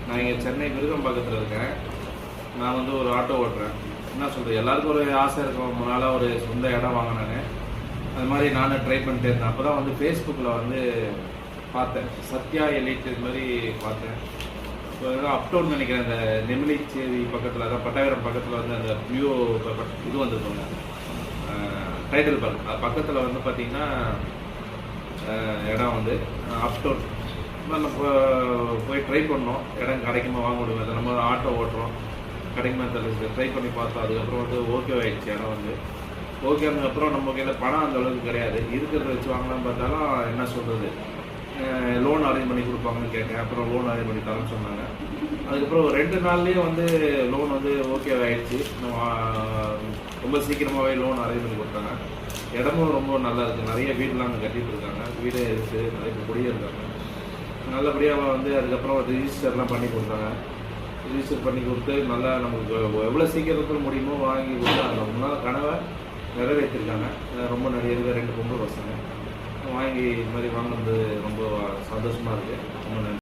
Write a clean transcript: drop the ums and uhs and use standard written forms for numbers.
நான் இங்கே சென்னை விருகம்பாக்கத்தில் இருக்கேன். நான் வந்து ஒரு ஆட்டோ ஓட்டுறேன். என்ன சொல்கிறது, எல்லாருக்கும் ஒரு ஆசை இருக்கும், முன்னால் ஒரு சொந்த இடம் வாங்கினாங்க. அது மாதிரி நானும் ட்ரை பண்ணிட்டே இருந்தேன். அப்போ தான் வந்து ஃபேஸ்புக்கில் வந்து பார்த்தேன், சத்யா எலிட் இது மாதிரி பார்த்தேன். இப்போ அப்டவுன் நினைக்கிறேன், இந்த நெமிலிச்சேரி பக்கத்தில், அதான் பட்டாயிரம் பக்கத்தில் வந்து அந்த வியூ இது வந்துருக்கோங்க, டைட்டில் பார்க். அது பக்கத்தில் வந்து பார்த்திங்கன்னா இடம் வந்து அப்டவுன். நம்ம போய் ட்ரை பண்ணோம், இடம் கிடைக்குமா வாங்க முடியுமா, அதை நம்ம ஆட்டோ ஓட்டுறோம், கிடைக்குமா தெரியல, ட்ரை பண்ணி பார்த்தோம். அதுக்கப்புறம் வந்து ஓகே ஆகிடுச்சு இடம் வந்து. ஓகே ஆனதுக்கப்புறம் நம்ம கையில் பணம் அந்த அளவுக்கு கிடையாது, இருக்கிறத வச்சு வாங்கலாம்னு பார்த்தாலும் என்ன சொல்கிறது, லோன் அரேஞ்ச் பண்ணி கொடுப்பாங்கன்னு கேட்டேன். அப்புறம் லோன் அரேஞ்ச் பண்ணி தரேன்னு சொன்னாங்க. அதுக்கப்புறம் ஒரு 2 நாள்லேயே வந்து லோன் வந்து ஓகே ஆகிடுச்சு. ரொம்ப சீக்கிரமாகவே லோன் அரேஞ்ச் பண்ணி கொடுத்தாங்க. இடமும் ரொம்ப நல்லா இருக்குது, நிறைய வீடுலாம் அங்கே கட்டிகிட்டு இருக்காங்க, வீடே இருக்குது, நிறைய பேர் குடியிருக்காங்க. நல்லபடியாக வந்து அதுக்கப்புறம் ரிஜிஸ்டர்லாம் பண்ணி கொடுத்தாங்க. ரிஜிஸ்டர் பண்ணி கொடுத்து நல்லா நமக்கு எவ்வளோ சீக்கிரத்தில் முடியுமோ வாங்கி கொடுத்து அந்த முன்னால் கனவை நிறைவேற்றிருக்காங்க. ரொம்ப நிறைய 2 பொம்பளை பசங்க வாங்கி இது மாதிரி வாங்கினது ரொம்ப சந்தோஷமாக இருக்குது. ரொம்ப நன்றி.